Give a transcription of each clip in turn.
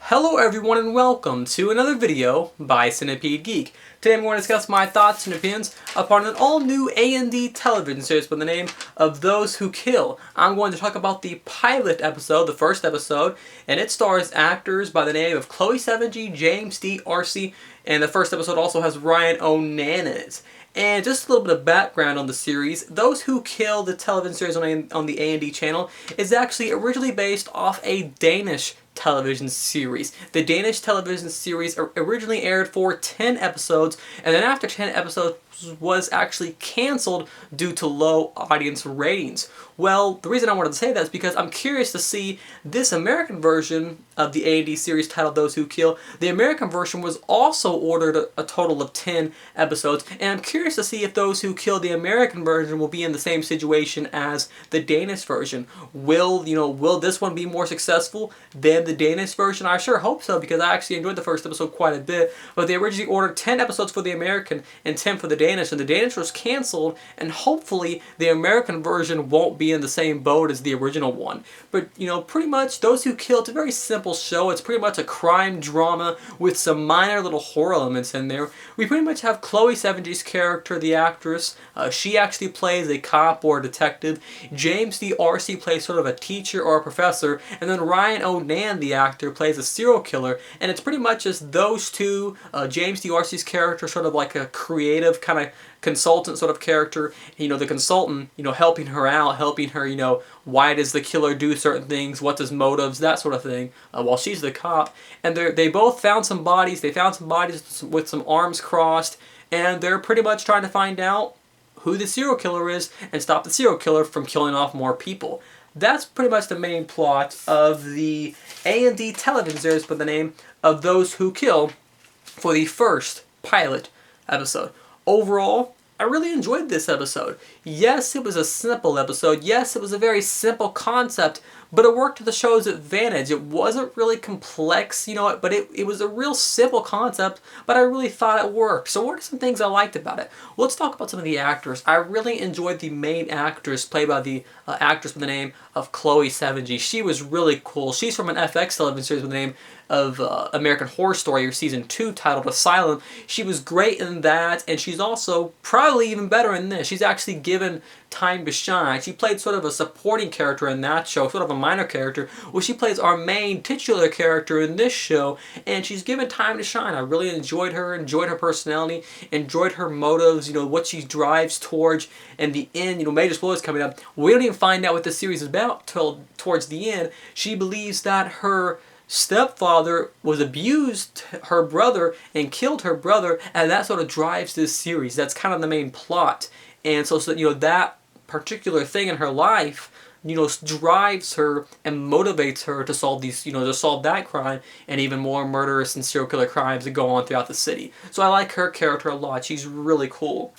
Hello everyone and welcome to another video by Centipede Geek. Today I'm going to discuss my thoughts and opinions upon an all-new A&D television series by the name of Those Who Kill. I'm going to talk about the pilot episode, the first episode, and it stars actors by the name of Chloe Sevigny, James D'Arcy, and the first episode also has Ryan O'Nan in it. And just a little bit of background on the series. Those Who Kill, the television series on the A&D channel, is actually originally based off a Danish television series. The Danish television series originally aired for 10 episodes, and then after 10 episodes was actually cancelled due to low audience ratings. Well, the reason I wanted to say that is because I'm curious to see this American version of the A&D series titled Those Who Kill. The American version was also ordered a total of 10 episodes, and I'm curious to see if Those Who Kill, the American version, will be in the same situation as the Danish version. Will this one be more successful than the Danish version? I sure hope so, because I actually enjoyed the first episode quite a bit, but they originally ordered 10 episodes for the American and 10 for the Danish, and the Danish was cancelled, and hopefully the American version won't be in the same boat as the original one. But, pretty much Those Who Kill, it's a very simple show. It's pretty much a crime drama with some minor little horror elements in there. We pretty much have Chloe Sevigny's character, the actress. She actually plays a cop or a detective. James D'Arcy plays sort of a teacher or a professor, and then Ryan O'Nan, the actor, plays a serial killer, and it's pretty much just those two. James D'Arcy's character, sort of like a creative kind of consultant sort of character, the consultant, helping her out, helping her, why does the killer do certain things, what's his motives, that sort of thing, while she's the cop. And they both found some bodies. They found some bodies with some arms crossed, and they're pretty much trying to find out who the serial killer is and stop the serial killer from killing off more people. That's pretty much the main plot of the A&D television series by the name of Those Who Kill for the first pilot episode. Overall, I really enjoyed this episode. Yes, it was a simple episode. Yes, it was a very simple concept, but it worked to the show's advantage. It wasn't really complex, but it was a real simple concept, but I really thought it worked. So what are some things I liked about it? Well, let's talk about some of the actors. I really enjoyed the main actress played by the actress by the name of Chloe Sevigny. She was really cool. She's from an FX television series by the name of American Horror Story Season 2 titled Asylum. She was great in that, and she's also probably even better in this. She's actually given time to shine. She played sort of a supporting character in that show, sort of a minor character. Well, she plays our main titular character in this show, and she's given time to shine. I really enjoyed her personality, enjoyed her motives, what she drives towards. And the end, major spoilers coming up. We don't even find out what the series is about till towards the end. She believes that her stepfather was abused her brother and killed her brother, and that sort of drives this series. That's kind of the main plot. And so that particular thing in her life, drives her and motivates her to solve these, to solve that crime and even more murderous and serial killer crimes that go on throughout the city. So I like her character a lot. She's really cool.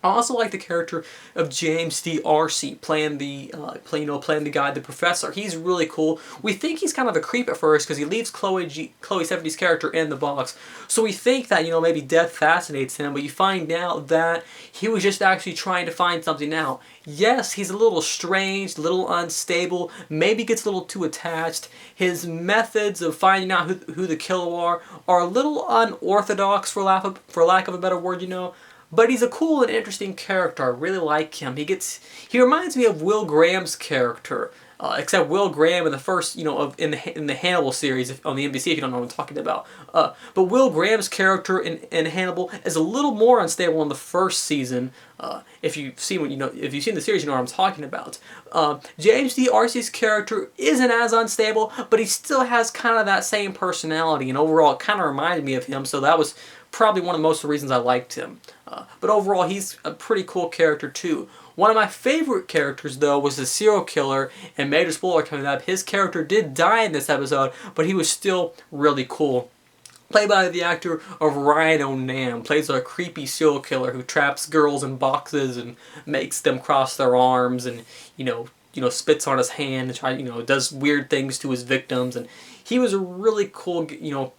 I also like the character of James D'Arcy playing the guy, the professor. He's really cool. We think he's kind of a creep at first because he leaves Chloe Sevigny's character in the box. So we think that, maybe death fascinates him, but you find out that he was just actually trying to find something out. Yes, he's a little strange, a little unstable, maybe gets a little too attached. His methods of finding out who the killer are a little unorthodox, for lack of a better word, But he's a cool and interesting character. I really like him. He reminds me of Will Graham's character, except Will Graham in the first, in the Hannibal series on the NBC, if you don't know what I'm talking about. But Will Graham's character in Hannibal is a little more unstable in the first season. If you've seen the series, you know what I'm talking about. James D'Arcy's character isn't as unstable, but he still has kind of that same personality, and overall, it kind of reminded me of him. So that was probably one of most of the reasons I liked him. But overall, he's a pretty cool character too. One of my favorite characters, though, was the serial killer, and major spoiler coming up, his character did die in this episode, but he was still really cool. Played by the actor of Ryan O'Nan, plays a creepy serial killer who traps girls in boxes and makes them cross their arms and, spits on his hand and does weird things to his victims. And he was a really cool,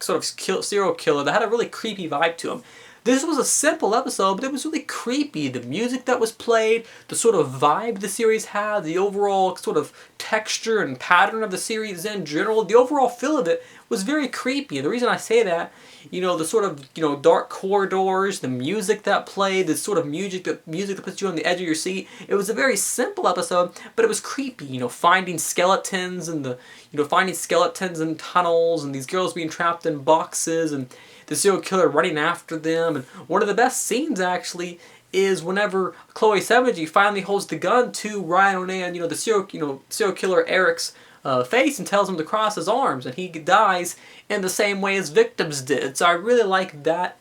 sort of serial killer that had a really creepy vibe to him. This was a simple episode, but it was really creepy. The music that was played, the sort of vibe the series had, the overall sort of texture and pattern of the series in general, the overall feel of it was very creepy. And the reason I say that, the sort of, dark corridors, the music that played, the sort of music that puts you on the edge of your seat. It was a very simple episode, but it was creepy. Finding skeletons and finding skeletons in tunnels, and these girls being trapped in boxes, and the serial killer running after them. And one of the best scenes actually is whenever Chloe Sevigny finally holds the gun to Ryan O'Neal, the serial killer Eric's face, and tells him to cross his arms, and he dies in the same way his victims did. So I really like that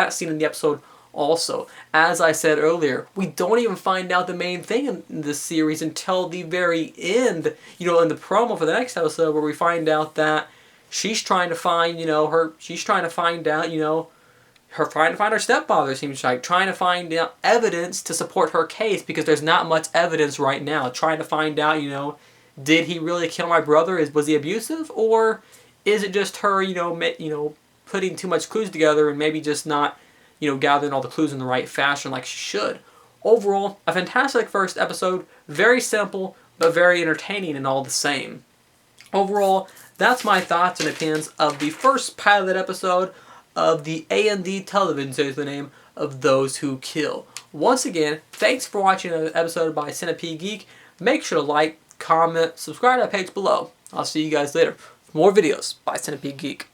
scene in the episode also. As I said earlier, we don't even find out the main thing in this series until the very end, in the promo for the next episode, where we find out that she's trying to find, her stepfather, seems like, trying to find out evidence to support her case, because there's not much evidence right now. Trying to find out, did he really kill my brother? Was he abusive? Or is it just her, putting too much clues together and maybe just not, gathering all the clues in the right fashion like she should? Overall, a fantastic first episode. Very simple, but very entertaining and all the same. Overall, that's my thoughts and opinions of the first pilot episode of the A&D television series, the name of Those Who Kill. Once again, thanks for watching another episode by Centipede Geek. Make sure to like, comment, subscribe to that page below. I'll see you guys later for more videos by Centipede Geek.